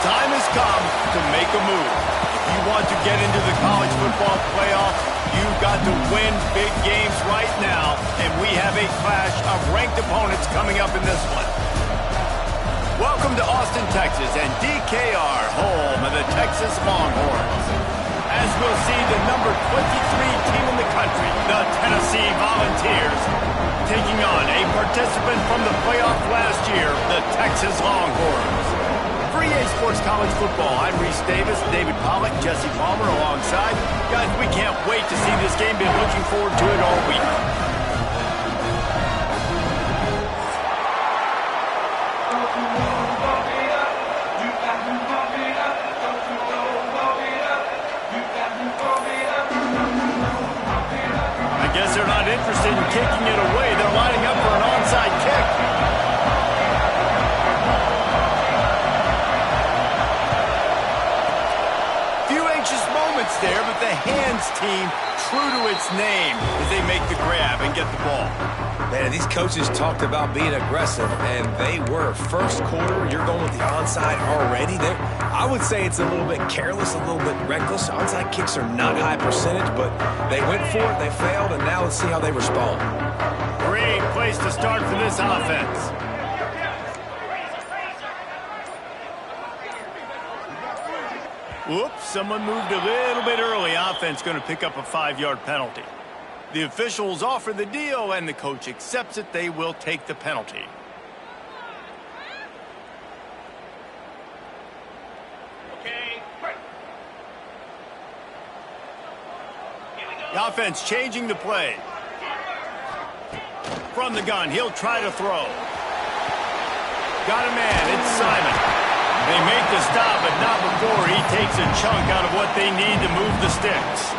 time has come to make a move. If you want to get into the college football playoff, you've got to win big games right now, and we have a clash of ranked opponents coming up in this one. Welcome to Austin, Texas, and DKR, home of the Texas Longhorns. As we'll see, the number 23 team in the country, the Tennessee Volunteers, taking on a participant from the playoff last year, the Texas Longhorns. For EA Sports College Football, I'm Reese Davis, David Pollack, Jesse Palmer alongside. Guys, we can't wait to see this game. Been looking forward to it all week. I guess they're not interested in kicking it away. They're lining up for an onside kick. There, but the hands team true to its name as they make the grab and get the ball. Man, these coaches talked about being aggressive, and they were. First quarter, you're going with the onside already. I would say it's a little bit careless, a little bit reckless. Onside kicks are not high percentage, but they went for it, they failed, and now let's see how they respond. Great place to start for this offense. Whoops, someone moved a little bit early. Offense going to pick up a 5-yard penalty. The officials offer the deal, and the coach accepts it. They will take the penalty. Okay. The offense changing the play. From the gun, he'll try to throw. Got a man, it's Simon. They make the stop, but not before he takes a chunk out of what they need to move the sticks.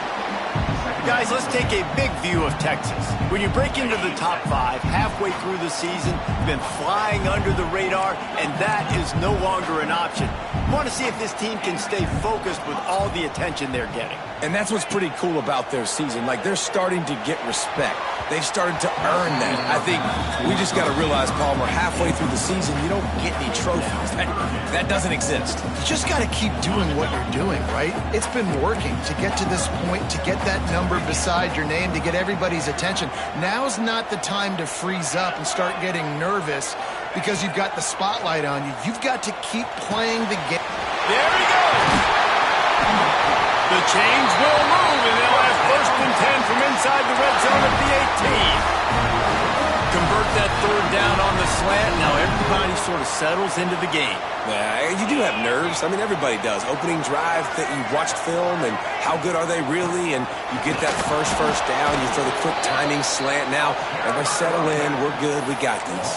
Guys, let's take a big view of Texas. When you break into the top 5 halfway through the season, you've been flying under the radar, and that is no longer an option. You want to see if this team can stay focused with all the attention they're getting. And that's what's pretty cool about their season. Like, they're starting to get respect. They've started to earn that. I think we just got to realize, Palmer, halfway through the season, you don't get any trophies. That doesn't exist. You just got to keep doing what you're doing, right? It's been working to get to this point, to get that number beside your name, to get everybody's attention. Now's not the time to freeze up and start getting nervous because you've got the spotlight on you. You've got to keep playing the game. There he goes. The chains will move, and they'll have 1st and 10 from inside the red zone at the 18. Convert that 3rd down on the slant. Now everybody sort of settles into the game. Yeah, you do have nerves. I mean, everybody does. Opening drive that you've watched film, and how good are they really? And you get that first down. You throw the quick timing slant. Now everybody settle in. We're good. We got this.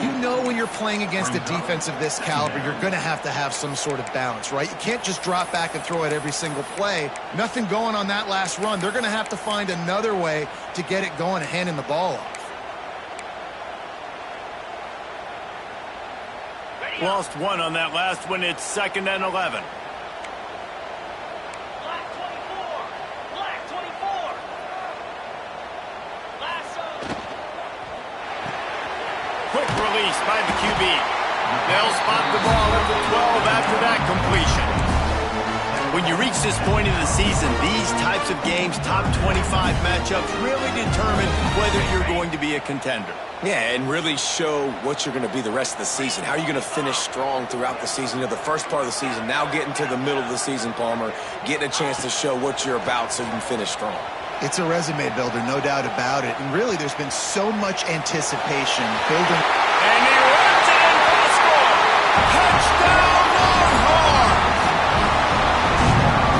You know when you're playing against a defense of this caliber, you're going to have some sort of balance, right? You can't just drop back and throw it every single play. Nothing going on that last run. They're going to have to find another way to get it going and handing the ball off. Lost one on that last one. It's 2nd and 11. Quick release by the QB. They'll spot the ball at the 12 after that completion. When you reach this point in the season, these types of games, top 25 matchups, really determine whether you're going to be a contender. Yeah, and really show what you're going to be the rest of the season. How are you going to finish strong throughout the season? You know, the first part of the season, now getting to the middle of the season, Palmer, getting a chance to show what you're about so you can finish strong. It's a resume builder, no doubt about it. And really, there's been so much anticipation building. And he runs it in for the score. Touchdown, Longhorns!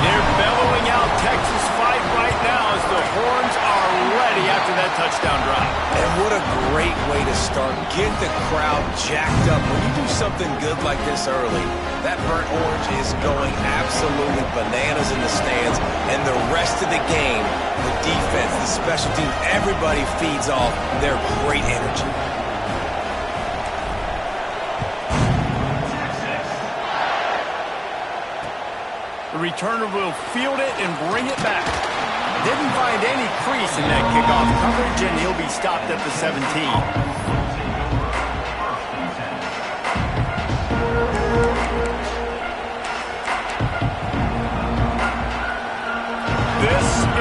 They're bellowing out Texas fight right now as the Horns are ready after that touchdown drive. And what a great way to start. Get the crowd jacked up. When you do something good like this early, that burnt orange is going absolutely bananas in the stands. And the rest of the game, the defense, the special teams, everybody feeds off their great energy. The returner will field it and bring it back. Didn't find any crease in that kickoff coverage, and he'll be stopped at the 17.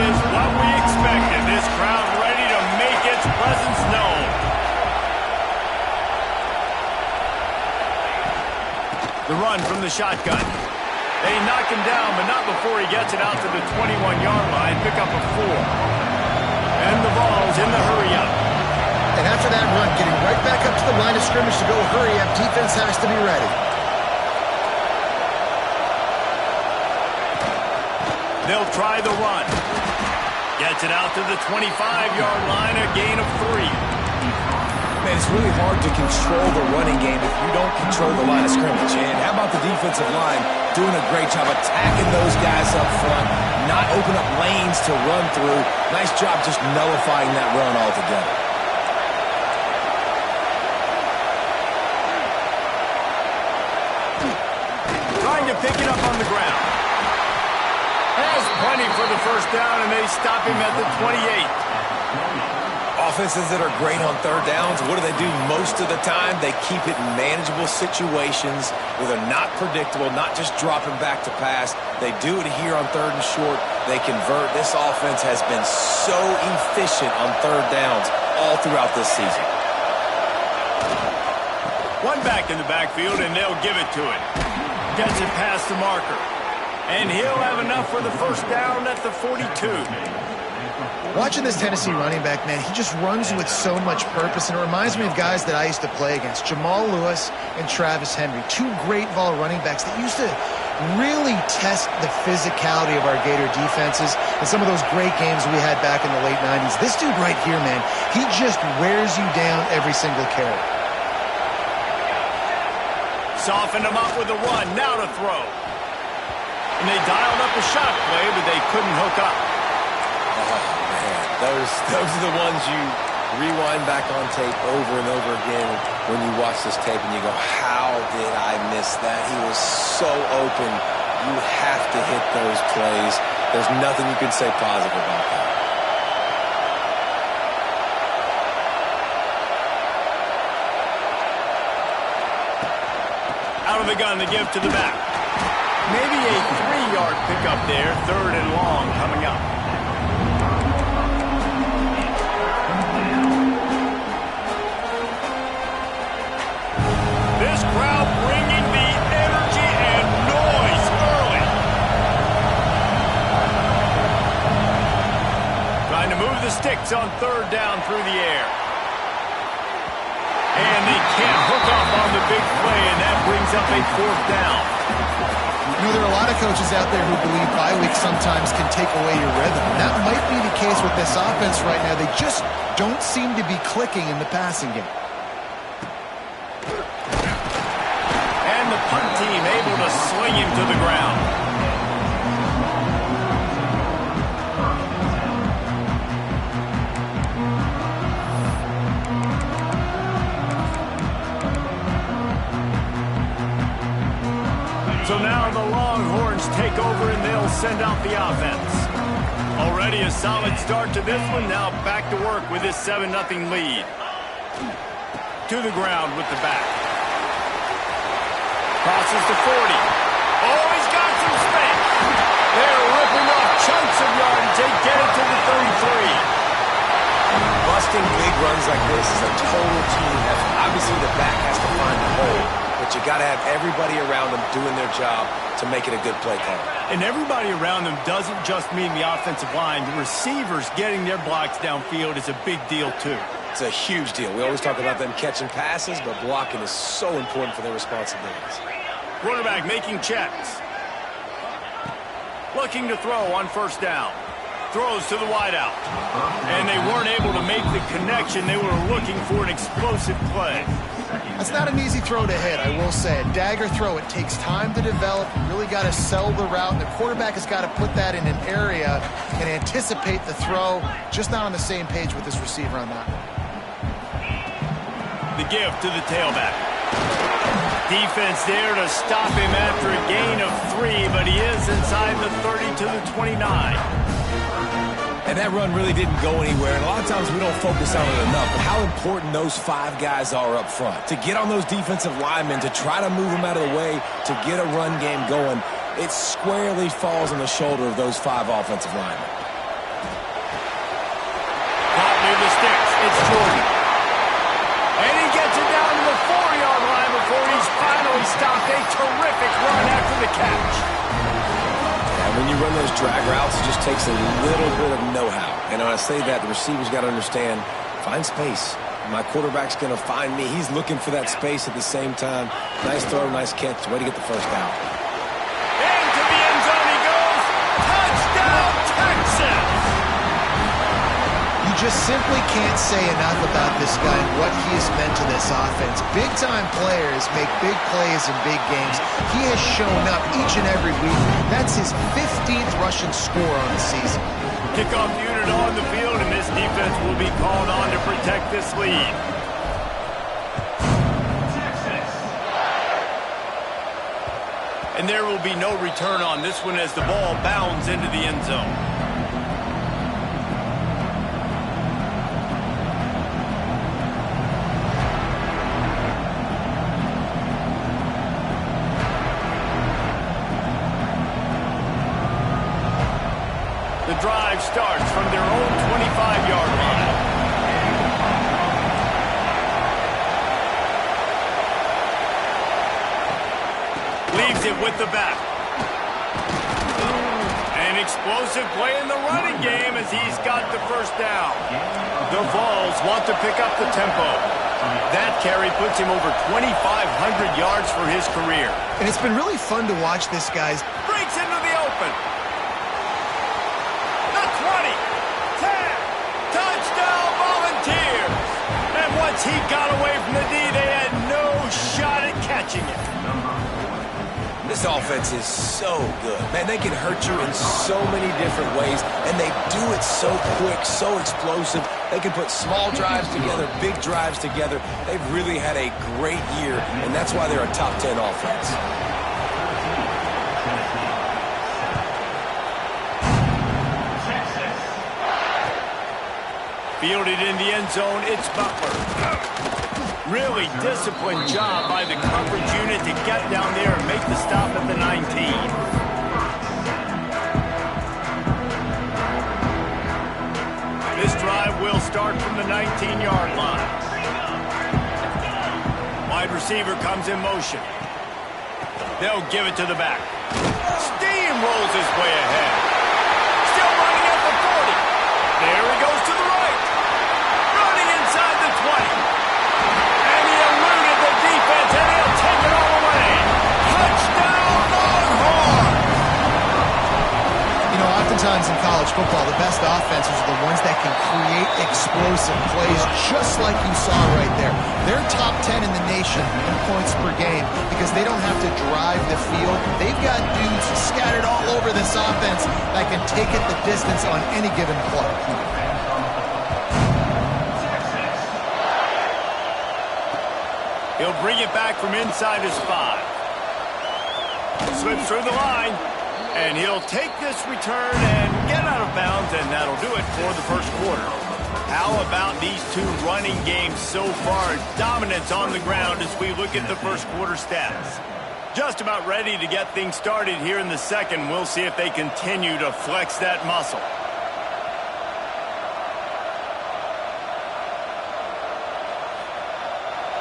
is what we expected. This crowd ready to make its presence known. The run from the shotgun. They knock him down, but not before he gets it out to the 21-yard line. Pick up a 4. And the ball's in the hurry-up. And after that run, getting right back up to the line of scrimmage to go hurry-up, defense has to be ready. They'll try the run. Gets it out to the 25-yard line, a gain of 3. Man, it's really hard to control the running game if you don't control the line of scrimmage. And how about the defensive line doing a great job attacking those guys up front, not open up lanes to run through. Nice job just nullifying that run altogether. Trying to pick it up on the ground. Has plenty for the first down, and they stop him at the 28. Offenses that are great on third downs, what do? Most of the time, they keep it in manageable situations where they're not predictable, not just dropping back to pass. They do it here on third and short. They convert. This offense has been so efficient on third downs all throughout this season. One back in the backfield, and they'll give it to him. Gets it past the marker. And he'll have enough for the first down at the 42. Watching this Tennessee running back, man, he just runs with so much purpose, and it reminds me of guys that I used to play against, Jamal Lewis and Travis Henry, two great ball running backs that used to really test the physicality of our Gator defenses and some of those great games we had back in the late 90s. This dude right here, man, he just wears you down every single carry. Softened him up with a run, now to throw. And they dialed up a shot play, but they couldn't hook up. Those are the ones you rewind back on tape over and over again when you watch this tape and you go, how did I miss that? He was so open. You have to hit those plays. There's nothing you can say positive about that. Out of the gun, the give to the back. Maybe a 3-yard pickup there, third and long coming up. This crowd bringing the energy and noise early. Trying to move the sticks on third down through the air. And they can't hook up on the big play, and that brings up a fourth down. You know, there are a lot of coaches out there who believe bye weeks sometimes can take away your rhythm. And that might be the case with this offense right now. They just don't seem to be clicking in the passing game. And the punt team able to sling him to the ground. So now the Longhorns take over and they'll send out the offense. Already a solid start to this one. Now back to work with this 7-0 lead. To the ground with the back. Crosses to 40. Oh, he's got some space. They're ripping off chunks of yardage. They get it to the 33. Busting big runs like this is a total team effort. Obviously, the back has to find the hole, but you got to have everybody around them doing their job to make it a good play call. And everybody around them doesn't just mean the offensive line. The receivers getting their blocks downfield is a big deal, too. It's a huge deal. We always talk about them catching passes, but blocking is so important for their responsibilities. Quarterback making checks. Looking to throw on first down. Throws to the wideout. And they weren't able to make the connection. They were looking for an explosive play. That's not an easy throw to hit, I will say. A dagger throw, it takes time to develop. You really got to sell the route, and the quarterback has got to put that in an area and anticipate the throw. Just not on the same page with this receiver on that one. The give to the tailback. Defense there to stop him after a gain of 3, but he is inside the 30 to the 29. And that run really didn't go anywhere. And a lot of times we don't focus on it enough, but how important those 5 guys are up front. To get on those defensive linemen, to try to move them out of the way, to get a run game going, it squarely falls on the shoulder of those 5 offensive linemen. It's Jordan. And he gets it down to the 4-yard line before he's finally stopped. A terrific run after the catch. And when you run those drag routes, it just takes a little bit of know-how. And when I say that, the receiver's got to understand, find space. My quarterback's going to find me. He's looking for that space at the same time. Nice throw, nice catch. Way to get the first down. Into the end zone he goes. Touchdown, Texas! You just simply can't say enough about this guy and what he has meant to this offense. Big-time players make big plays in big games. He has shown up each and every week. That's his 15th rushing score on the season. Kickoff unit on the field, and this defense will be called on to protect this lead. And there will be no return on this one as the ball bounds into the end zone. The drive starts from their own 25-yard line. Leaves it with the back. An explosive play in the running game as he's got the first down. The Vols want to pick up the tempo. That carry puts him over 2,500 yards for his career. And it's been really fun to watch this guy's. Breaks into the open. 20, 10, touchdown Volunteers. And once he got away from the D, they had no shot at catching it. This offense is so good. Man, they can hurt you in so many different ways, and they do it so quick, so explosive. They can put small drives together, big drives together. They've really had a great year, and that's why they're a top 10 offense. Fielded in the end zone, it's Butler. Really disciplined job by the coverage unit to get down there and make the stop at the 19. This drive will start from the 19-yard line. Wide receiver comes in motion. They'll give it to the back. Steamrolls his way ahead. Still running at the 40. There he goes to the right. Running inside the 20. And he eluded the defense, and he'll take it all away. Touchdown, Longhorn! You know, oftentimes in college football, the best offenses are the ones that can create explosive plays, just like you saw right there. They're top 10 in the nation in points per game because they don't have to drive the field. They've got dudes scattered all over this offense that can take it the distance on any given play. He'll bring it back from inside his 5. Slips through the line, and he'll take this return and get out of bounds, and that'll do it for the first quarter. How about these two running games so far? Dominance on the ground as we look at the first quarter stats. Just about ready to get things started here in the second. We'll see if they continue to flex that muscle.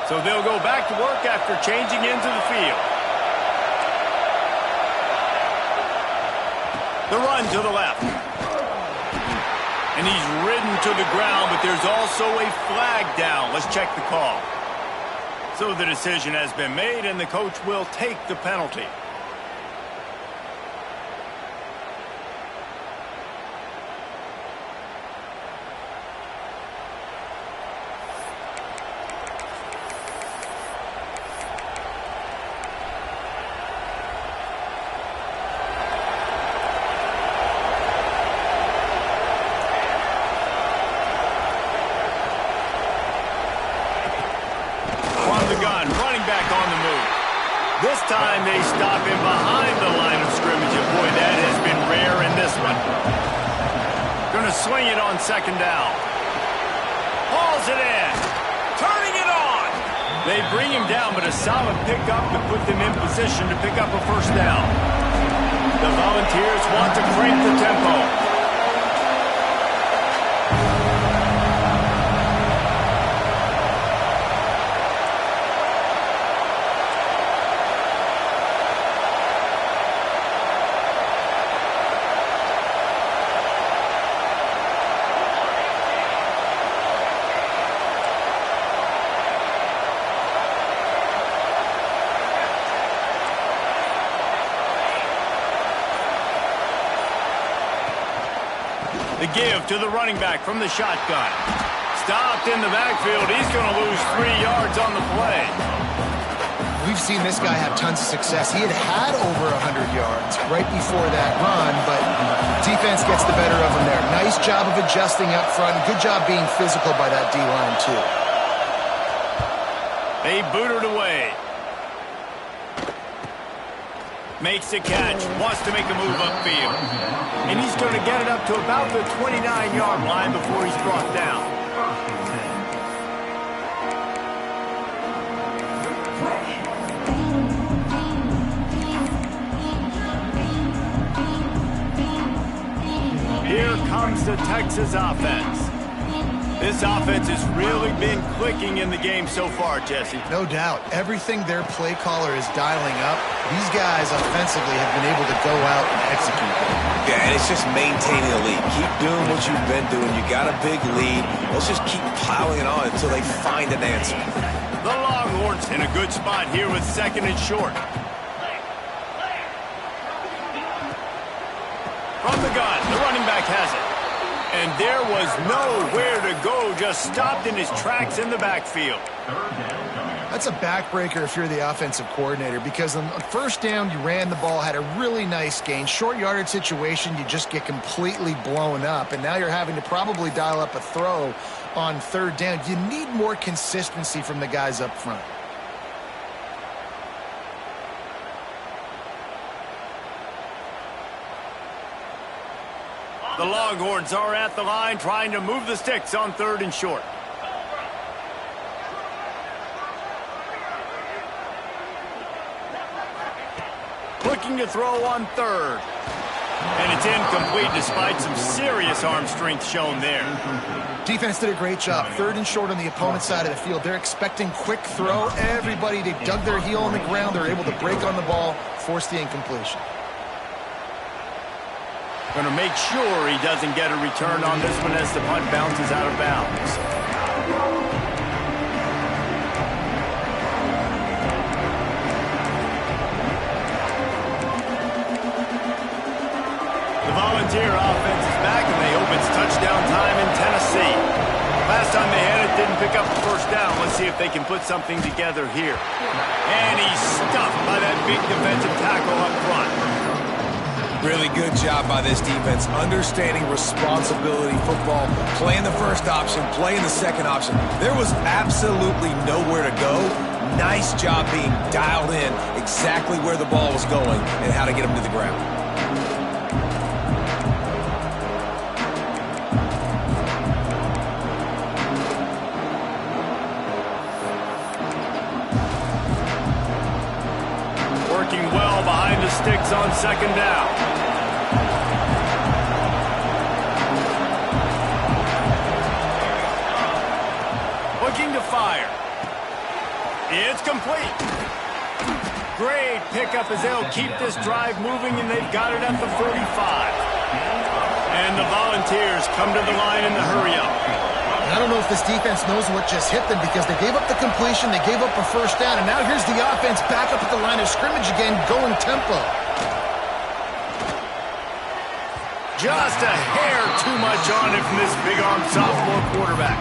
So they'll go back to work after changing into the field. The run to the left. And he's ridden to the ground, but there's also a flag down. Let's check the call. So the decision has been made, and the coach will take the penalty. This time they stop him behind the line of scrimmage, and boy, that has been rare in this one. Going to swing it on second down. Hauls it in. Turning it on. They bring him down, but a solid pickup to put them in position to pick up a first down. The Volunteers want to crank the tempo. The give to the running back from the shotgun. Stopped in the backfield. He's going to lose 3 yards on the play. We've seen this guy have tons of success. He had over 100 yards right before that run, but defense gets the better of him there. Nice job of adjusting up front. Good job being physical by that D-line, too. They boot it away. Makes a catch. Wants to make a move upfield. And he's going to get it up to about the 29-yard line before he's brought down. Here comes the Texas offense. This offense has really been clicking in the game so far, Jesse. No doubt. Everything their play caller is dialing up, these guys offensively have been able to go out and execute them. Yeah, and it's just maintaining the lead. Keep doing what you've been doing. You got a big lead. Let's just keep piling it on until they find an answer. The Longhorns in a good spot here with 2nd and short. From the gun, the running back has it. And there was nowhere to go, just stopped in his tracks in the backfield. That's a backbreaker if you're the offensive coordinator, because on first down, you ran the ball, had a really nice gain. Short yardage situation, you just get completely blown up, and now you're having to probably dial up a throw on 3rd down. You need more consistency from the guys up front. The Longhorns are at the line trying to move the sticks on 3rd and short. Looking to throw on 3rd. And it's incomplete despite some serious arm strength shown there. Defense did a great job. 3rd and short on the opponent's side of the field. They're expecting quick throw. Everybody, they dug their heel on the ground. They're able to break on the ball, force the incompletion. Going to make sure he doesn't get a return on this one as the punt bounces out of bounds. The Volunteer offense is back, and they hope it's touchdown time in Tennessee. Last time they had it, didn't pick up the first down. Let's see if they can put something together here. And he's stuffed by that big defensive tackle up front. Really good job by this defense, understanding responsibility football, playing the first option, playing the second option. There was absolutely nowhere to go. Nice job being dialed in exactly where the ball was going and how to get him to the ground. Working well behind the sticks on 2nd down. Looking to fire. It's complete. Great pickup as they'll keep this drive moving, and they've got it at the 45. And the Volunteers come to the line in the hurry-up. I don't know if this defense knows what just hit them, because they gave up the completion, they gave up a first down, and now here's the offense back up at the line of scrimmage again, going tempo. Just a hair too much on it from this big-arm sophomore quarterback.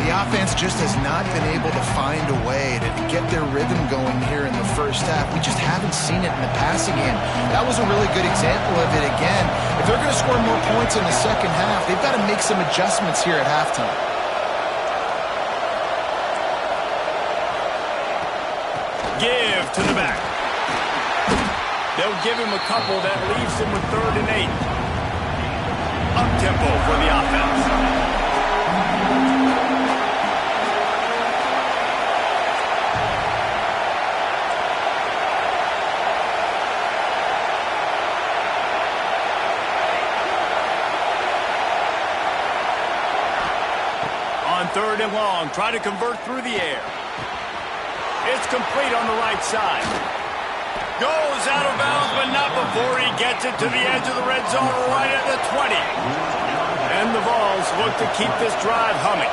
The offense just has not been able to find a way to get their rhythm going here in the first half. We just haven't seen it in the passing game. That was a really good example of it again. If they're going to score more points in the second half, they've got to make some adjustments here at halftime. Give to the back. They'll give him a couple that leaves him with 3rd and 8. Up-tempo for the offense. On 3rd and long, try to convert through the air. It's complete on the right side. Goes out of bounds, but not before he gets it to the edge of the red zone right at the 20. And the Vols look to keep this drive humming.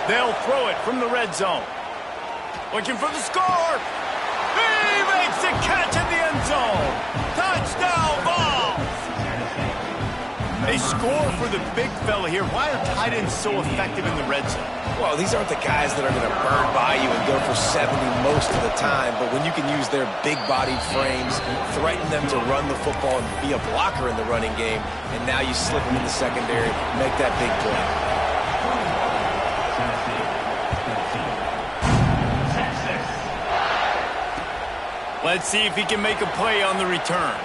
They'll throw it from the red zone. Looking for the score. He makes the catch in the end zone. Touchdown, Vols. They score for the big fella here. Why are tight ends so effective in the red zone? Well, these aren't the guys that are going to burn by you and go for 70 most of the time, but when you can use their big-bodied frames, threaten them to run the football and be a blocker in the running game, and now you slip them in the secondary, make that big play. Let's see if he can make a play on the return.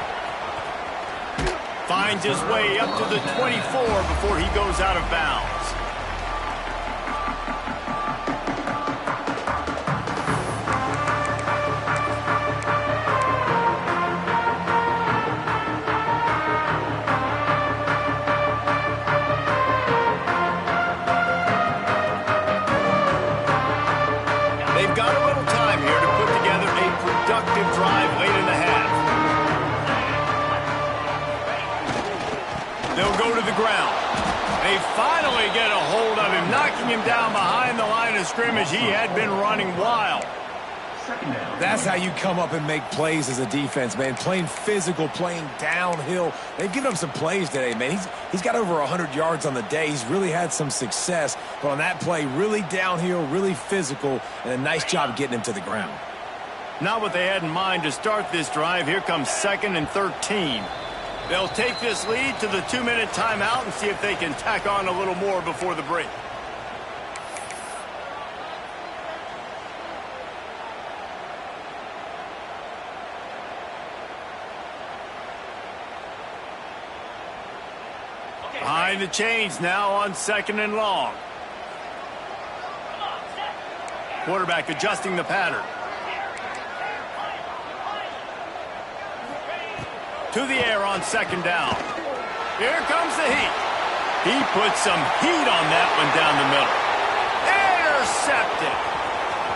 Finds his way up to the 24 before he goes out of bounds. They've got a little time here to put together a productive drive late in the half. They'll go to the ground. They finally get a hold of him, knocking him down behind the line of scrimmage. He had been running wild. That's how you come up and make plays as a defense, man. Playing physical, playing downhill. They've given him some plays today, man. He's got over 100 yards on the day. He's really had some success. But on that play, really downhill, really physical, and a nice job getting him to the ground. Not what they had in mind to start this drive. Here comes 2nd and 13. They'll take this lead to the 2-minute timeout and see if they can tack on a little more before the break. Behind the chains now on 2nd and long. Quarterback adjusting the pattern. To the air on 2nd down. Here comes the heat. He puts some heat on that one down the middle. Intercepted.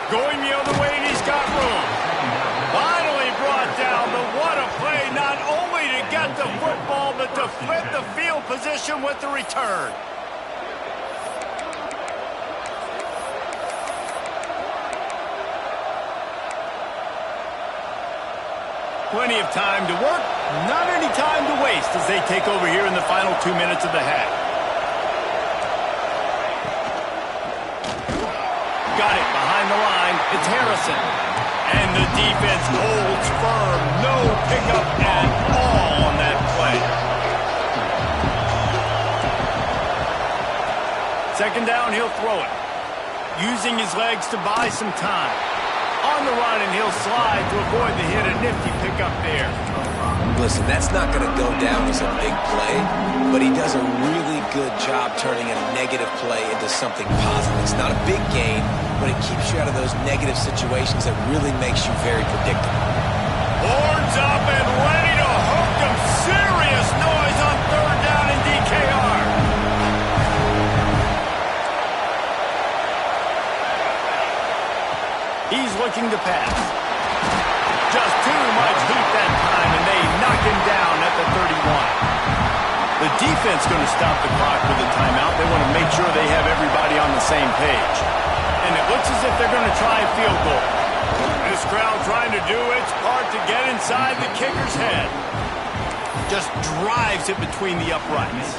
Going the other way, and he's got room. Finally brought down, but what a play, not only to get the football, but to flip the field position with the return. Plenty of time to work, not any time to waste as they take over here in the final 2 minutes of the half. Got it behind the line. It's Harrison. And the defense holds firm. No pickup at all on that play. 2nd down, he'll throw it. Using his legs to buy some time. On the run, and he'll slide to avoid the hit. A nifty pickup there. Listen, that's not going to go down as a big play, but he does a really good job turning a negative play into something positive. It's not a big gain, but it keeps you out of those negative situations that really makes you very predictable. Horns up and ready to hook them. Serious noise on 3rd down in DKR. He's looking to pass. Just too much heat that time, and they knock him down at the 31. The defense going to stop the clock with a timeout. They want to make sure they have everybody on the same page. And it looks as if they're going to try a field goal. This crowd trying to do its part to get inside the kicker's head. Just drives it between the uprights.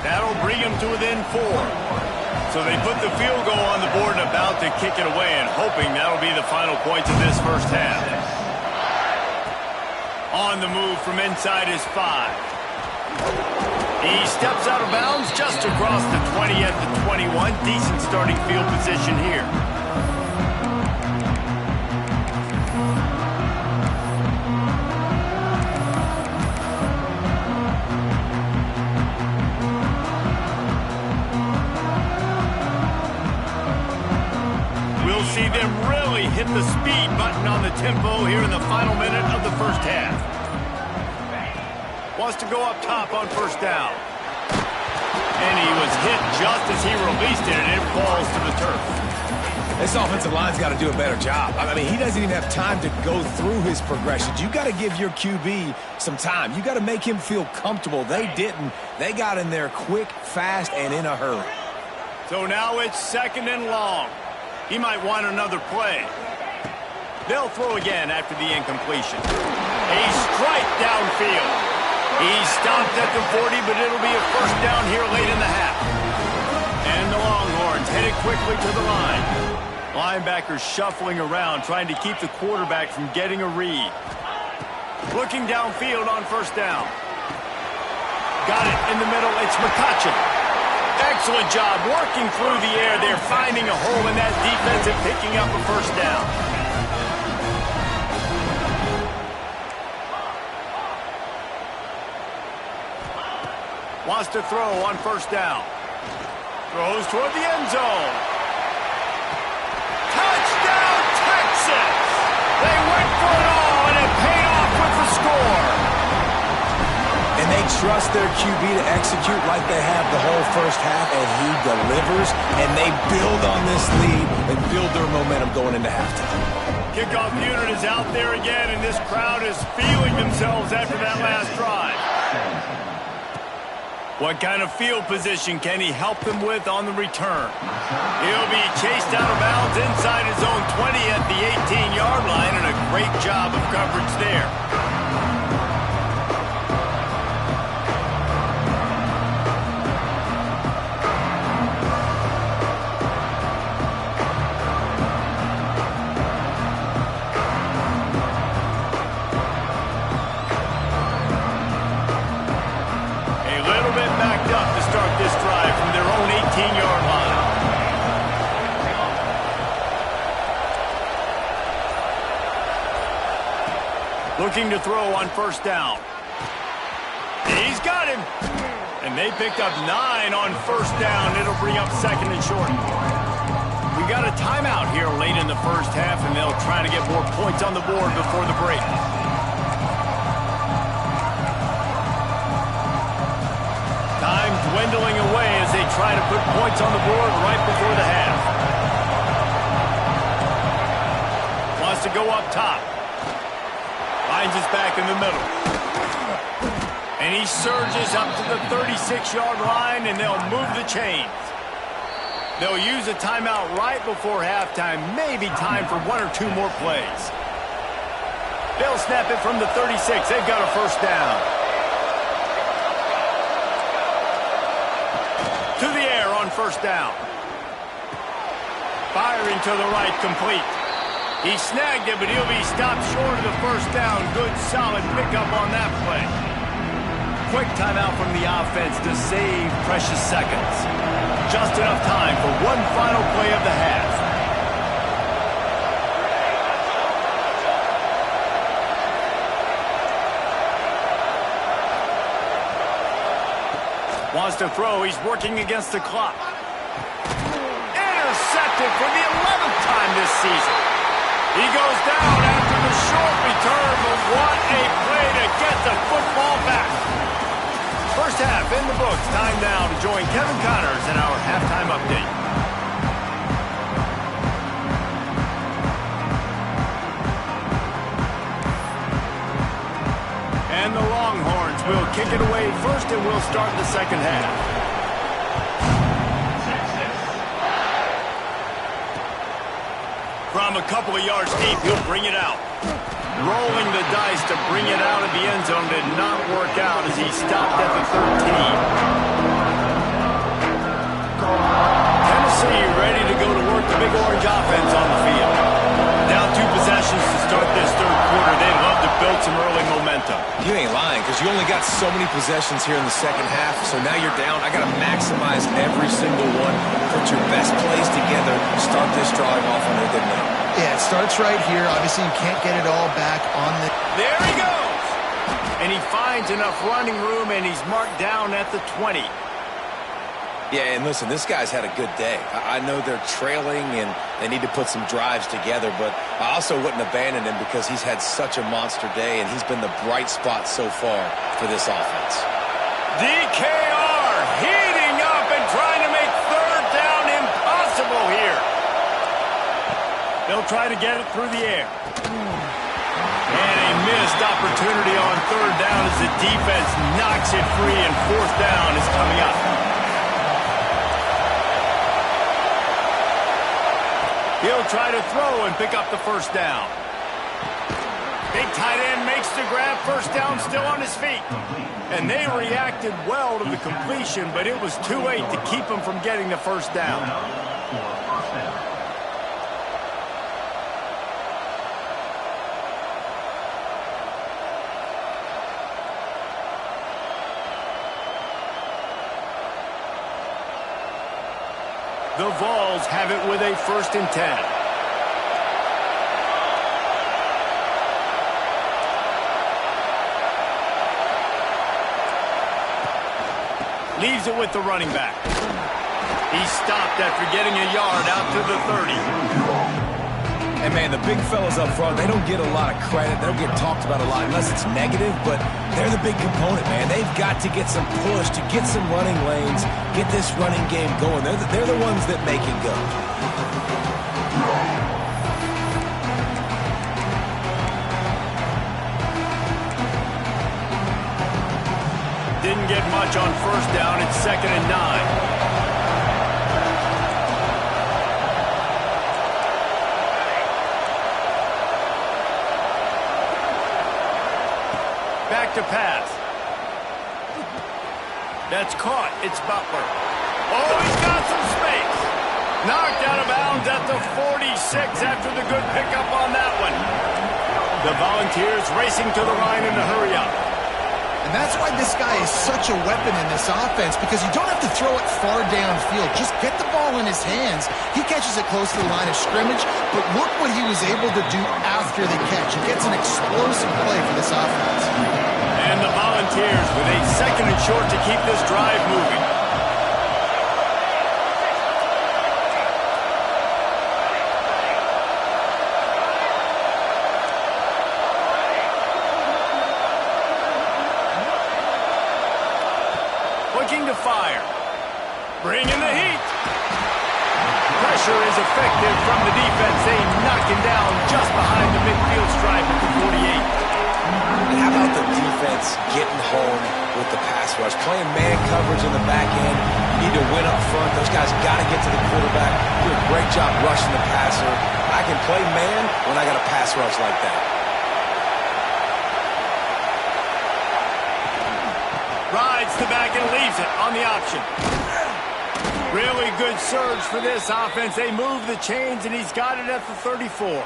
That'll bring him to within 4. So they put the field goal on the board and about to kick it away, and hoping that'll be the final points of this first half. On the move from inside his 5. He steps out of bounds just across the 20 at the 21. Decent starting field position here. See them really hit the speed button on the tempo here in the final minute of the first half. Wants to go up top on 1st down. And he was hit just as he released it, and it falls to the turf. This offensive line's got to do a better job. I mean, he doesn't even have time to go through his progressions. You got to give your QB some time. You got to make him feel comfortable. They didn't. They got in there quick, fast, and in a hurry. So now it's 2nd and long. He might want another play. They'll throw again after the incompletion. A strike downfield. He stopped at the 40, but it'll be a 1st down here late in the half. And the Longhorns headed quickly to the line. Linebackers shuffling around, trying to keep the quarterback from getting a read. Looking downfield on 1st down. Got it in the middle. It's McCutcheon. Excellent job working through the air there, finding a hole in that defense and picking up a 1st down. Wants to throw on 1st down. Throws toward the end zone. Touchdown, Texas! They went for it all, and it paid off with the score. And they trust their QB to execute like they have the whole 1st half, and he delivers, and they build on this lead and build their momentum going into halftime. Kickoff unit is out there again, and this crowd is feeling themselves after that last drive. What kind of field position can he help them with on the return? He'll be chased out of bounds inside his own 20 at the 18-yard line, and a great job of coverage there. Looking to throw on 1st down. He's got him. And they picked up 9 on 1st down. It'll bring up 2nd and short. We got a timeout here late in the 1st half, and they'll try to get more points on the board before the break. Time dwindling away as they try to put points on the board right before the half. Wants to go up top. Finds his back in the middle. And he surges up to the 36-yard line, and they'll move the chains. They'll use a timeout right before halftime, maybe time for 1 or 2 more plays. They'll snap it from the 36. They've got a 1st down. To the air on 1st down. Firing to the right, complete. He snagged it, but he'll be stopped short of the 1st down. Good, solid pickup on that play. Quick timeout from the offense to save precious seconds. Just enough time for one final play of the half. Wants to throw. He's working against the clock. Intercepted for the 11th time this season. He goes down after the short return, but what a play to get the football back. 1st half in the books. Time now to join Kevin Connors in our halftime update. And the Longhorns will kick it away first, and we'll start the 2nd half. From a couple of yards deep, he'll bring it out. Rolling the dice to bring it out of the end zone did not work out as he stopped at the 13. Tennessee ready to go to work the Big Orange offense on the field. Down 2 possessions to start this 3rd quarter. They'd love to build some early momentum. You ain't lying, because you only got so many possessions here in the 2nd half, so now you're down. I got to maximize every single one. Put your best plays together. Start this drive off on a good note. Yeah, it starts right here. Obviously, you can't get it all back on the... There he goes! And he finds enough running room, and he's marked down at the 20. Yeah, and listen, this guy's had a good day. I know they're trailing, and they need to put some drives together, but I also wouldn't abandon him because he's had such a monster day, and he's been the bright spot so far for this offense. DKR heating up and trying to make 3rd down impossible here. They'll try to get it through the air. And a missed opportunity on 3rd down as the defense knocks it free, and 4th down is coming up. He'll try to throw and pick up the first down. Big tight end makes the grab. First down, still on his feet. And they reacted well to the completion, but it was too late to keep him from getting the first down. The Vols have it with a 1st and 10. Leaves it with the running back. He stopped after getting a yard out to the 30. And, man, the big fellas up front, they don't get a lot of credit. They don't get talked about a lot unless it's negative, but they're the big component, man. They've got to get some push, to get some running lanes, get this running game going. They're the ones that make it go. Didn't get much on first down. It's 2nd and 9. Back to pass. That's caught. It's Butler. Oh, he's got some space. Knocked out of bounds at the 46 after the good pickup on that one. The Volunteers racing to the line in the hurry up. And that's why this guy is such a weapon in this offense, because you don't have to throw it far downfield. Just get the ball in his hands. He catches it close to the line of scrimmage, but look what he was able to do after the catch. He gets an explosive play for this offense. And the Volunteers with a 2nd and short to keep this drive moving. Looking to fire. Bring in the heat. Pressure is effective from the defense. They knock him down just behind the midfield stripe at the 48. And how about the defense getting home with the pass rush? Playing man coverage in the back end. You need to win up front. Those guys got to get to the quarterback. Do a great job rushing the passer. I can play man when I got a pass rush like that. Rides the back and leaves it on the option. Really good surge for this offense. They move the chains, and he's got it at the 34.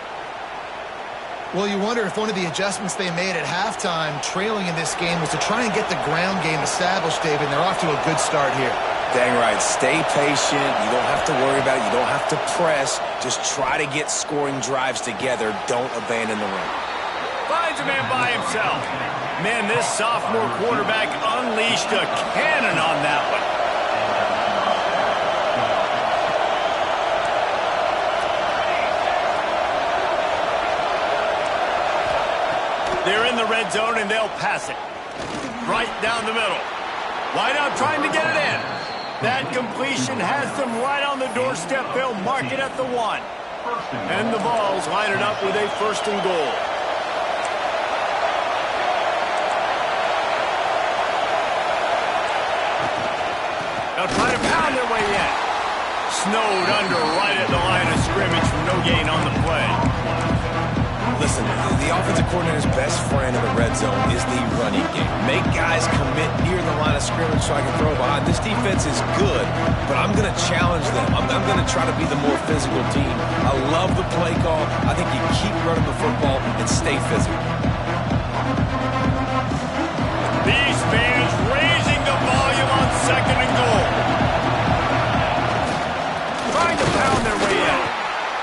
Well, you wonder if one of the adjustments they made at halftime, trailing in this game, was to try and get the ground game established, David, and they're off to a good start here. Dang right. Stay patient. You don't have to worry about it. You don't have to press. Just try to get scoring drives together. Don't abandon the run. Finds a man by himself. Man, this sophomore quarterback unleashed a cannon on that one. They're in the red zone, and they'll pass it. Right down the middle. Wide out trying to get it in. That completion has them right on the doorstep. They'll mark it at the 1. And the Vols line it up with a 1st and goal. They'll try to pound their way in. Snowed under right at the line of scrimmage from no gain on the play. Listen, the offensive coordinator's best friend in the red zone is the running game. Make guys commit near the line of scrimmage so I can throw behind. This defense is good, but I'm going to challenge them. I'm going to try to be the more physical team. I love the play call. I think you keep running the football and stay physical. These fans raising the volume on 2nd and goal. Trying to pound their way in.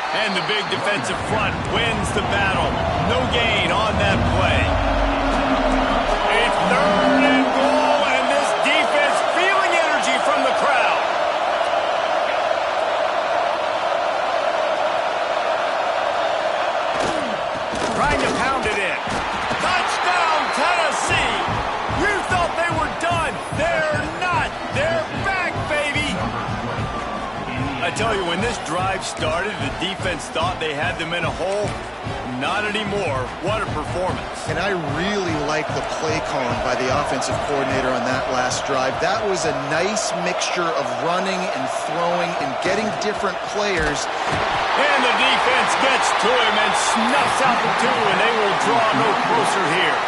And the big defensive front wins the battle. No gain on that play. A 3rd and goal, and this defense feeling energy from the crowd. Trying to pound it in. Touchdown, Tennessee! You thought they were done. They're not. They're back, baby. A tell you, when this drive started, the defense thought they had them in a hole. Not anymore. What a performance. And I really like the play calling by the offensive coordinator on that last drive. That was a nice mixture of running and throwing and getting different players. And the defense gets to him and snuffs out the two, and they will draw no closer here.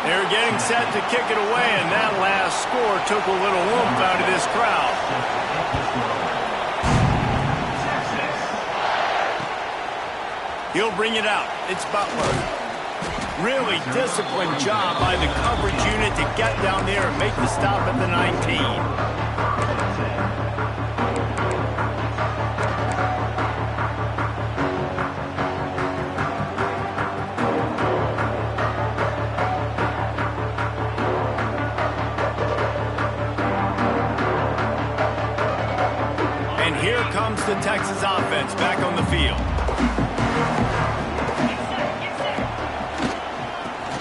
They're getting set to kick it away, and that last score took a little oomph out of this crowd. He'll bring it out. It's Butler. Really disciplined job by the coverage unit to get down there and make the stop at the 19. And here comes the Texas offense back on the field.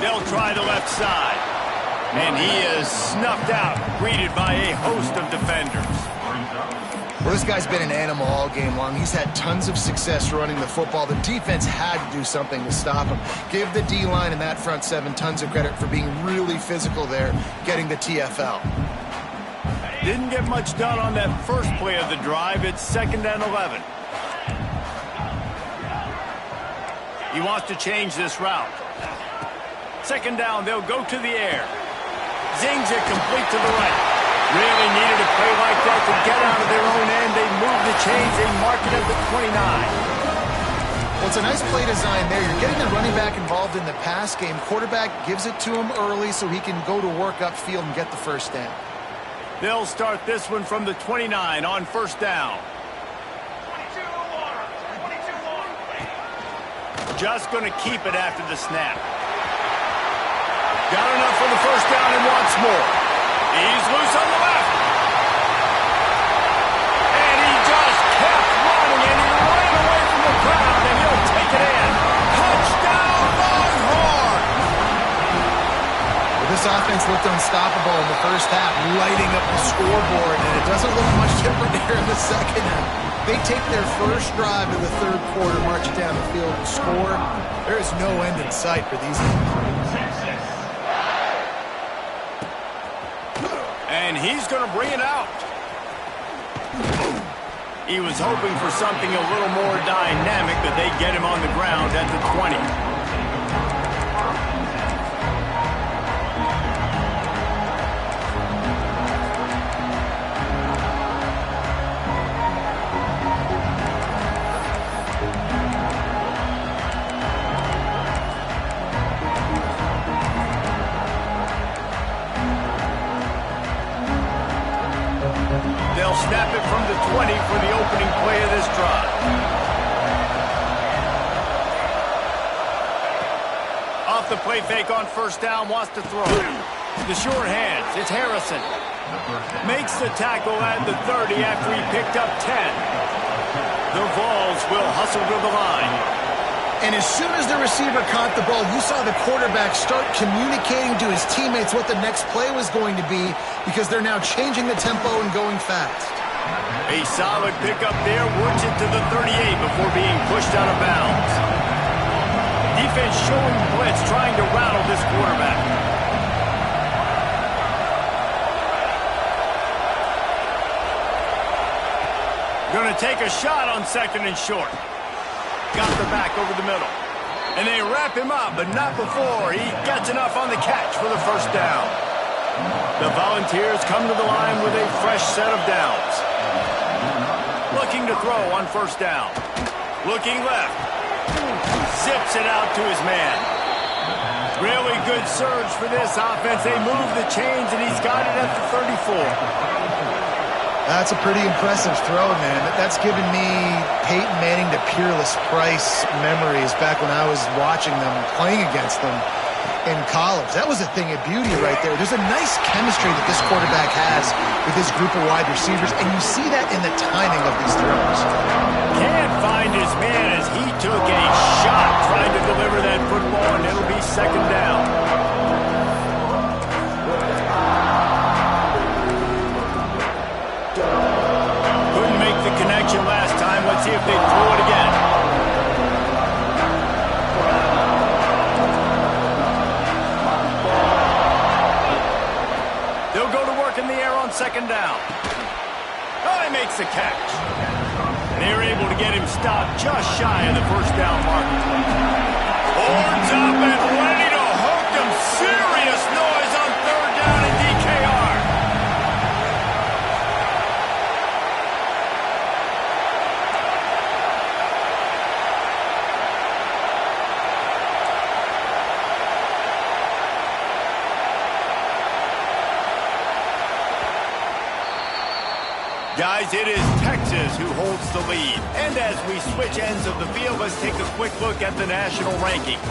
They'll try the left side. And he is snuffed out, greeted by a host of defenders. Well, this guy's been an animal all game long. He's had tons of success running the football. The defense had to do something to stop him. Give the D-line and that front seven tons of credit for being really physical there, getting the TFL. Didn't get much done on that first play of the drive. It's 2nd and 11. He wants to change this route. 2nd down, they'll go to the air. Zings it complete to the right. Really needed a play like that to get out of their own end. They move the chains. They mark it at the 29. Well, it's a nice play design there. You're getting the running back involved in the pass game. Quarterback gives it to him early so he can go to work upfield and get the first down. They'll start this one from the 29 on 1st down. Just going to keep it after the snap. Got enough for the 1st down and wants more. He's loose on the left. And he just kept running, and he ran away from the crowd, and he'll take it in. Touchdown, Longhorn! Well, this offense looked unstoppable in the first half, lighting up the scoreboard, and it doesn't look much different here in the second half. They take their first drive of the 3rd quarter, march it down the field and score. There is no end in sight for these guys. And he's going to bring it out. He was hoping for something a little more dynamic, but they get him on the ground at the 20. They'll snap it from the 20 for the opening play of this drive. Off the play fake on 1st down, wants to throw. The short hands, it's Harrison. Makes the tackle at the 30 after he picked up 10. The Vols will hustle to the line. And as soon as the receiver caught the ball, you saw the quarterback start communicating to his teammates what the next play was going to be because they're now changing the tempo and going fast. A solid pickup there, works it to the 38 before being pushed out of bounds. Defense showing blitz, trying to rattle this quarterback. Going to take a shot on 2nd and short. Got the back over the middle. And they wrap him up, but not before he gets enough on the catch for the 1st down. The Volunteers come to the line with a fresh set of downs. Looking to throw on 1st down. Looking left. Zips it out to his man. Really good surge for this offense. They move the chains, and he's got it at the 34. That's a pretty impressive throw, man. That's given me Peyton Manning to Peerless Price memories back when I was watching them, playing against them in college. That was a thing of beauty right there. There's a nice chemistry that this quarterback has with his group of wide receivers, and you see that in the timing of these throws. Can't find his man as he took a shot trying to deliver that football, and it'll be 2nd down. work in the air on second down. Oh, he makes the catch. They're able to get him stopped just shy of the first down mark. Horns up and ready to hook them. Serious noise on third down in DKR. Guys, it is Texas who holds the lead. And as we switch ends of the field, let's take a quick look at the national rankings.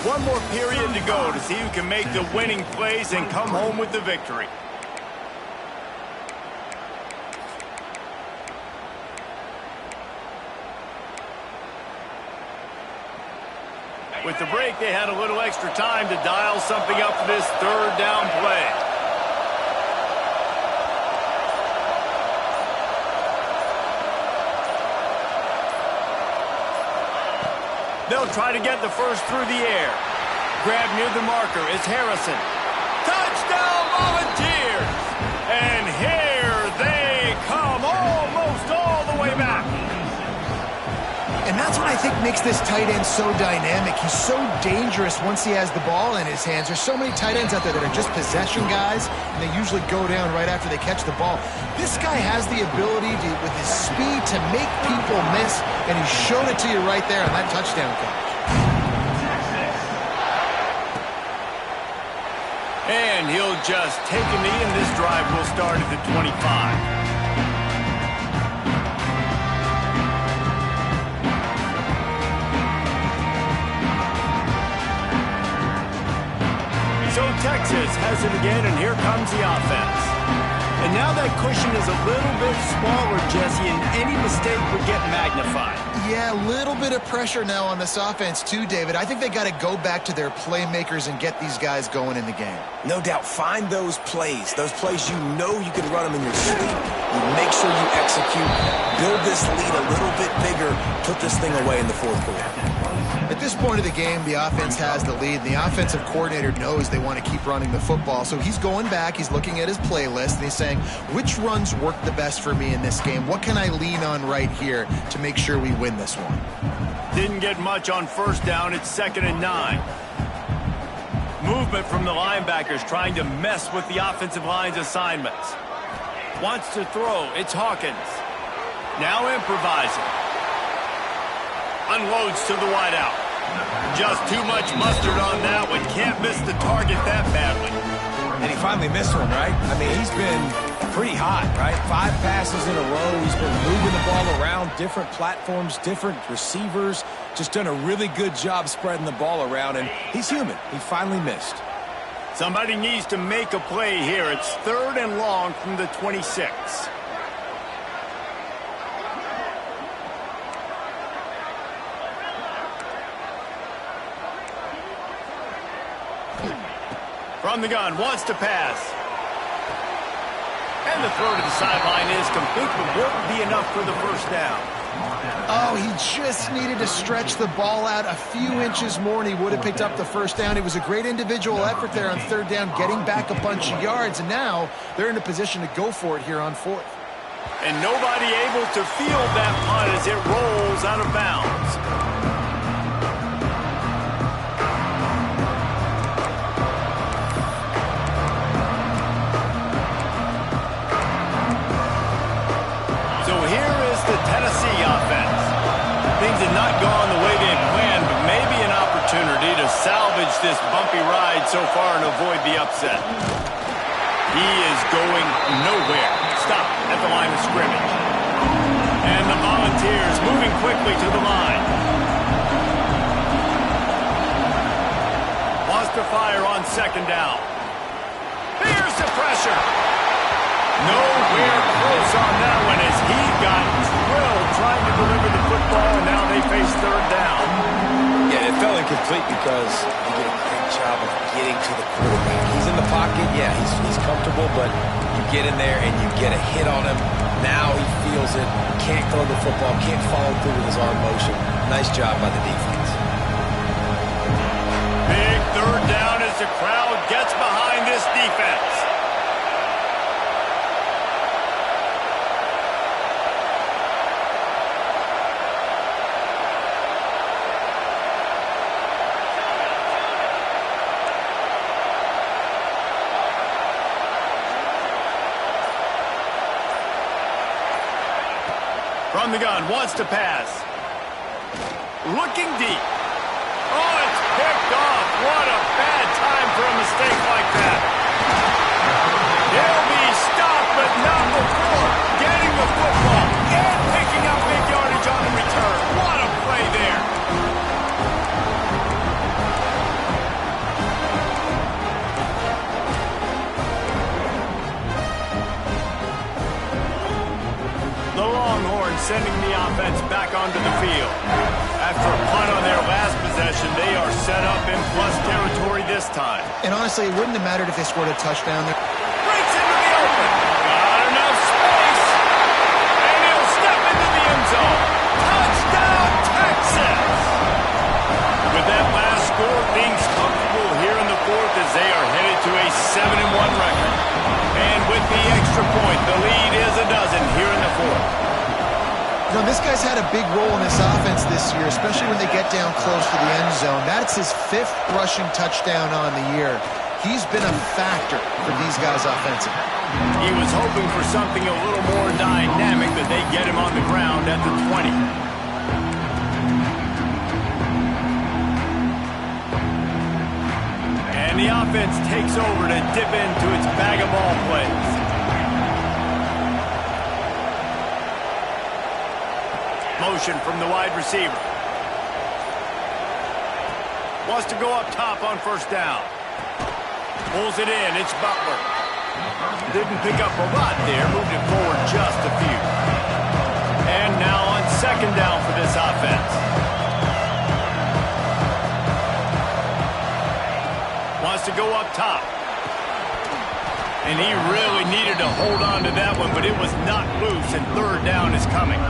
One more period to go to see who can make the winning plays and come home with the victory. With the break, they had a little extra time to dial something up for this third down play. They'll try to get the first through the air. Grab near the marker is Harrison. Touchdown Volunteers! And here they come, almost all the way back. And that's what I think makes this tight end so dynamic. He's so dangerous once he has the ball in his hands. There's so many tight ends out there that are just possession guys, and they usually go down right after they catch the ball. This guy has the ability to, with his speed, to make people miss, and he showed it to you right there on that touchdown catch. And he'll just take a knee, and this drive will start at the 25. So Texas has it again, and here comes the offense. And now that cushion is a little bit smaller, Jesse, and any mistake would get magnified. Yeah, a little bit of pressure now on this offense too, David. I think they got to go back to their playmakers and get these guys going in the game. No doubt. Find those plays you know you can run them in your sleep. You make sure you execute. Build this lead a little bit bigger. Put this thing away in the fourth quarter. At this point of the game, the offense has the lead. The offensive coordinator knows they want to keep running the football. So he's going back, he's looking at his playlist, and he's saying, which runs work the best for me in this game? What can I lean on right here to make sure we win this one? Didn't get much on first down. It's 2nd and 9. Movement from the linebackers trying to mess with the offensive line's assignments. Wants to throw. It's Hawkins. Now improvising. Unloads to the wideout. Just too much mustard on that one. Can't miss the target that badly. And he finally missed one, right? I mean, he's been pretty hot, right? 5 passes in a row. He's been moving the ball around, different platforms, different receivers. Just done a really good job spreading the ball around, and he's human. He finally missed. Somebody needs to make a play here. It's 3rd and long from the 26. From the gun, wants to pass. And the throw to the sideline is complete, but won't be enough for the first down. Oh, he just needed to stretch the ball out a few inches more, and he would have picked up the first down. It was a great individual effort there on 3rd down, getting back a bunch of yards, and now they're in a position to go for it here on 4th. And nobody able to field that punt as it rolls out of bounds. Things had not gone the way they had planned, but maybe an opportunity to salvage this bumpy ride so far and avoid the upset. He is going nowhere. Stop at the line of scrimmage. And the Volunteers moving quickly to the line. Wants to fire on 2nd down. Here's the pressure. Nowhere close on that one as he got drilled trying to deliver the football, and now they face 3rd down. Yeah, it fell incomplete because he did a great job of getting to the quarterback. He's in the pocket, yeah, he's comfortable, but you get in there and you get a hit on him. Now he feels it, can't throw the football, can't follow through with his arm motion. Nice job by the defense. Big 3rd down as the crowd gets behind this defense. From the gun, wants to pass. Looking deep. Oh, it's picked off. What a bad time for a mistake like that. He'll be stopped, but not before getting the football and picking up big yardage on the return. What a play there. The Longhorns sending the offense back onto the field. After a punt on their last possession, they are set up in plus territory this time. And honestly, it wouldn't have mattered if they scored a touchdown there. Breaks into the open. Got enough space. And he'll step into the end zone. Touchdown, Texas! With that last score, things comfortable here in the fourth as they are headed to a 7-1 record. And with the extra point, the lead is a dozen here in the fourth. You know, this guy's had a big role in this offense this year, especially when they get down close to the end zone. That's his 5th rushing touchdown on the year. He's been a factor for these guys offensively. He was hoping for something a little more dynamic, that they get him on the ground at the 20. And the offense takes over to dip into its bag of ball plays. Motion from the wide receiver. Wants to go up top on first down. Pulls it in. It's Butler. Didn't pick up a lot there. Moved it forward just a few. And now on second down for this offense. Wants to go up top. And he really needed to hold on to that one, but it was not loose, and third down is coming.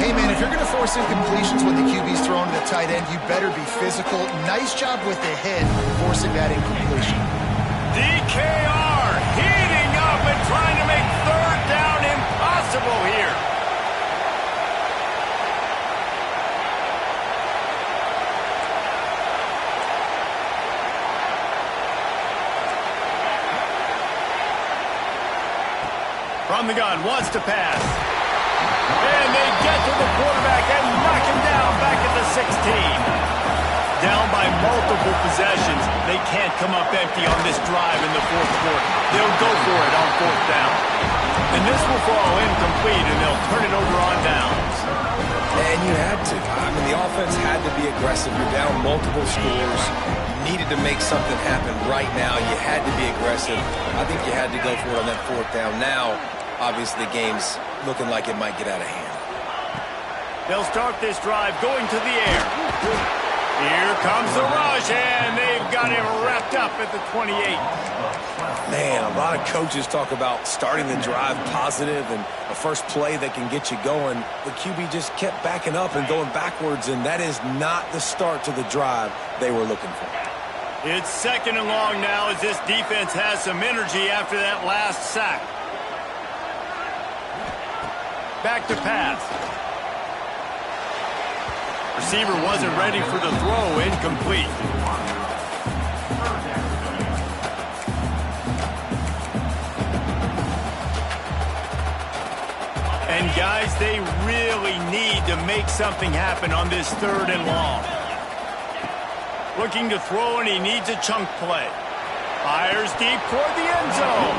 Hey, man, if you're going to force incompletions when the QB's throwing to the tight end, you better be physical. Nice job with the hit, forcing that incompletion. DKR heating up and trying to make third down impossible here. From the gun, wants to pass. And they get to the quarterback and knock him down back at the 16. Down by multiple possessions. They can't come up empty on this drive in the fourth quarter. They'll go for it on fourth down. And this will fall incomplete, and they'll turn it over on downs. And you had to. I mean, the offense had to be aggressive. You're down multiple scores. You needed to make something happen right now. You had to be aggressive. I think you had to go for it on that fourth down. Now, obviously, the game's looking like it might get out of hand. They'll start this drive going to the air. Here comes the rush, and they've got him wrapped up at the 28. Man, a lot of coaches talk about starting the drive positive and a first play that can get you going. The QB just kept backing up and going backwards, and that is not the start to the drive they were looking for. It's second and long now as this defense has some energy after that last sack. Back to pass. Receiver wasn't ready for the throw, incomplete. And guys, they really need to make something happen on this third and long. Looking to throw, and he needs a chunk play. Fires deep toward the end zone.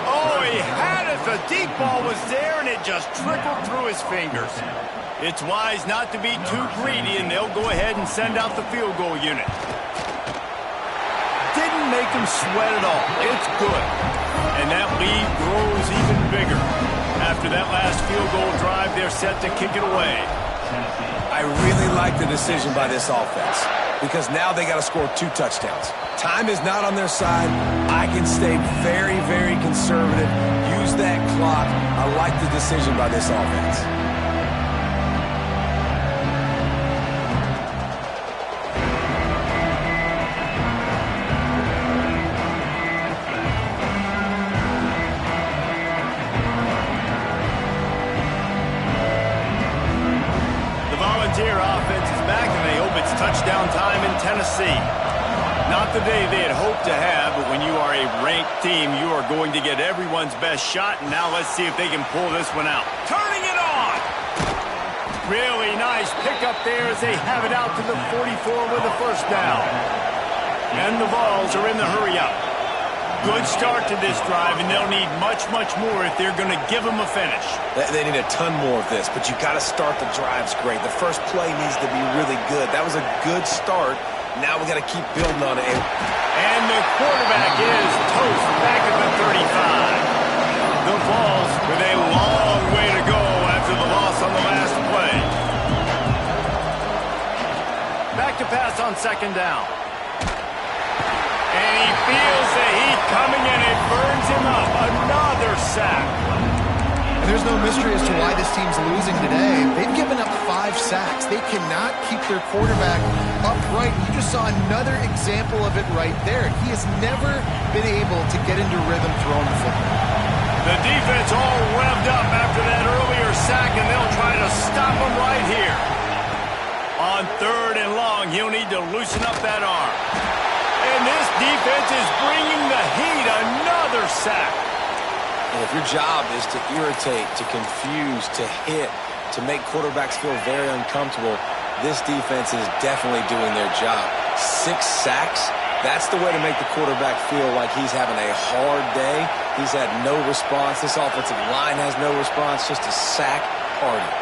Oh, he had it. The deep ball was there, and it just trickled through his fingers. It's wise not to be too greedy, and they'll go ahead and send out the field goal unit. Didn't make him sweat at all. It's good. And that lead grows even bigger. After that last field goal drive, they're set to kick it away. I really like the decision by this offense because now they got to score 2 touchdowns. Time is not on their side. I can stay very, very conservative. Use that clock. I like the decision by this offense. Volunteer offense is back, and they hope it's touchdown time in Tennessee. Not the day they had hoped to have, but when you are a ranked team, you are going to get everyone's best shot, and now let's see if they can pull this one out. Turning it on! Really nice pickup there as they have it out to the 44 with a first down. And the Vols are in the hurry-up. Good start to this drive, and they'll need much, much more if they're going to give them a finish. They need a ton more of this, but you got to start the drives great. The first play needs to be really good. That was a good start. Now we got to keep building on it. And the quarterback is toast back at the 35. The Vols with a long way to go after the loss on the last play. Back to pass on second down. And he feels the heat coming and it burns him up. Another sack. And there's no mystery as to why this team's losing today. They've given up 5 sacks. They cannot keep their quarterback upright. You just saw another example of it right there. He has never been able to get into rhythm throwing the football. The defense all revved up after that earlier sack, and they'll try to stop him right here. On third and long, he'll need to loosen up that arm. And this defense is bringing the heat. Another sack. And if your job is to irritate, to confuse, to hit, to make quarterbacks feel very uncomfortable, this defense is definitely doing their job. 6 sacks, that's the way to make the quarterback feel like he's having a hard day. He's had no response. This offensive line has no response, just a sack party.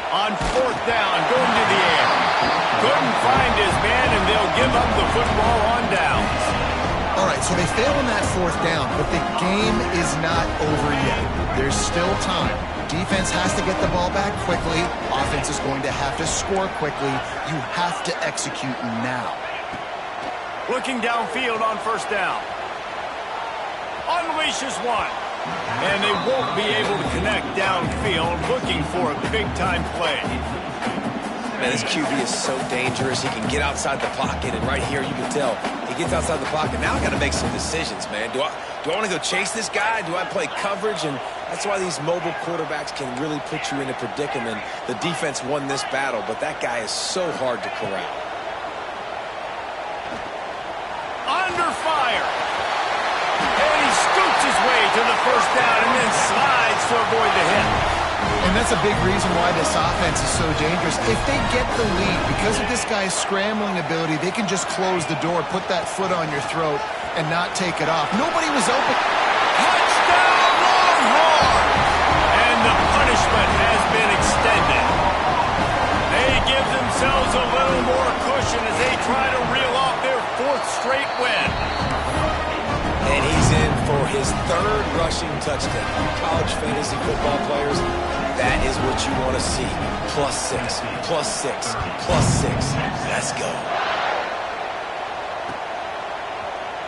On fourth down, going to the air. Couldn't find his man, and they'll give up the football on downs. All right, so they fail on that fourth down, but the game is not over yet. There's still time. Defense has to get the ball back quickly. Offense is going to have to score quickly. You have to execute now. Looking downfield on first down. Unleashes one. And they won't be able to connect downfield, looking for a big-time play. Man, this QB is so dangerous. He can get outside the pocket, and right here you can tell he gets outside the pocket. Now I got to make some decisions, man. Do I want to go chase this guy? Do I play coverage? And that's why these mobile quarterbacks can really put you in a predicament. The defense won this battle, but that guy is so hard to corral. Under fire. And he scoots his way to the first down and then slides to avoid the hit. And that's a big reason why this offense is so dangerous. If they get the lead, because of this guy's scrambling ability, they can just close the door, put that foot on your throat, and not take it off. Nobody was open. Touchdown, Longhorn! And the punishment has been extended. They give themselves a little more cushion as they try to reel off their 4th straight win. And he's in for his 3rd rushing touchdown. College fantasy football players, that is what you want to see. +6, +6, +6. Let's go.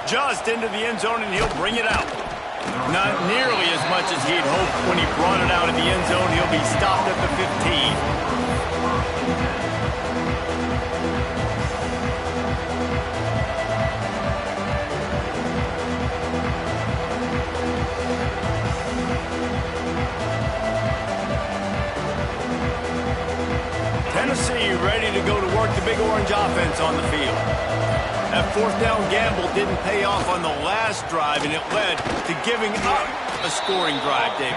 Just into the end zone, and he'll bring it out. Not nearly as much as he'd hoped when he brought it out of the end zone. He'll be stopped at the 15. Tennessee ready to go to work the big orange offense on the field. That 4th down gamble didn't pay off on the last drive, and it led to giving up a scoring drive, David.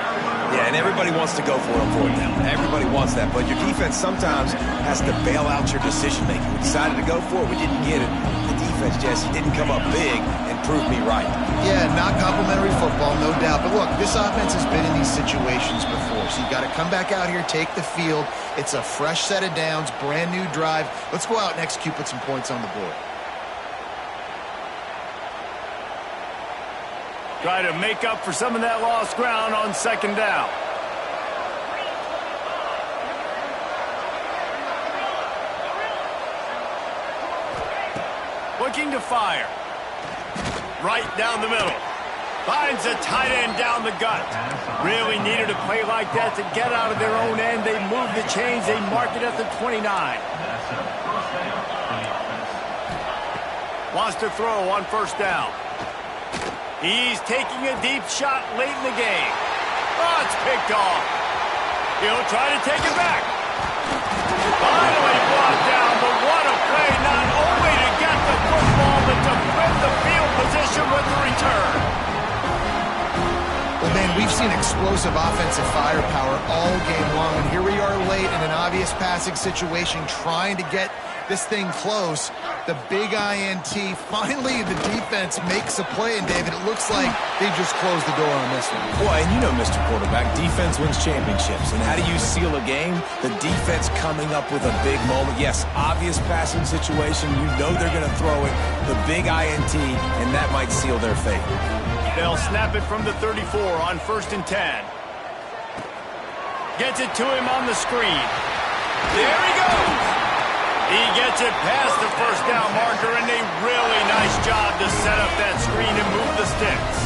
Yeah, and everybody wants to go for it on 4th down. Everybody wants that, but your defense sometimes has to bail out your decision-making. We decided to go for it. We didn't get it. The defense, Jesse, didn't come up big and prove me right. Yeah, not complimentary football, no doubt. But look, this offense has been in these situations before, so you got to come back out here, take the field. It's a fresh set of downs, brand new drive. Let's go out and execute, put some points on the board. Try to make up for some of that lost ground on second down. Looking to fire. Right down the middle. Finds a tight end down the gut. Really needed a play like that to get out of their own end. They move the chains. They mark it at the 29. Wants to throw on first down. He's taking a deep shot late in the game. Oh, it's picked off. He'll try to take it back. Finally brought down, but what a play, not only to get the football, but to flip the field position with the return. Well, man, we've seen explosive offensive firepower all game long, and here we are late in an obvious passing situation trying to get this thing close. The big INT. Finally, the defense makes a play, and David, it looks like they just closed the door on this one. Boy, and you know, Mr. Quarterback, defense wins championships. And how do you seal a game? The defense coming up with a big moment. Yes, obvious passing situation. You know they're going to throw it. The big INT, and that might seal their fate. They'll snap it from the 34 on 1st and 10. Gets it to him on the screen. There he goes. He gets it past the first down marker, and a really nice job to set up that screen and move the sticks.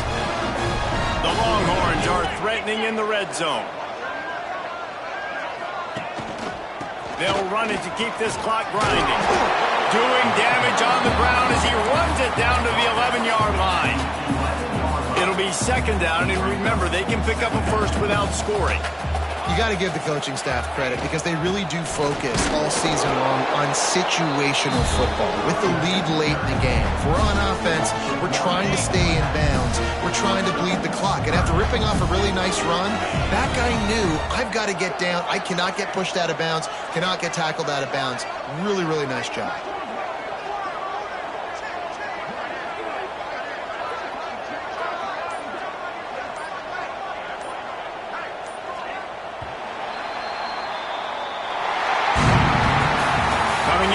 The Longhorns are threatening in the red zone. They'll run it to keep this clock grinding. Doing damage on the ground as he runs it down to the 11-yard line. It'll be 2nd down, and remember, they can pick up a first without scoring. You got to give the coaching staff credit because they really do focus all season long on situational football with the lead late in the game. If we're on offense, we're trying to stay in bounds. We're trying to bleed the clock. And after ripping off a really nice run, that guy knew, I've got to get down. I cannot get pushed out of bounds, cannot get tackled out of bounds. Really, really nice job.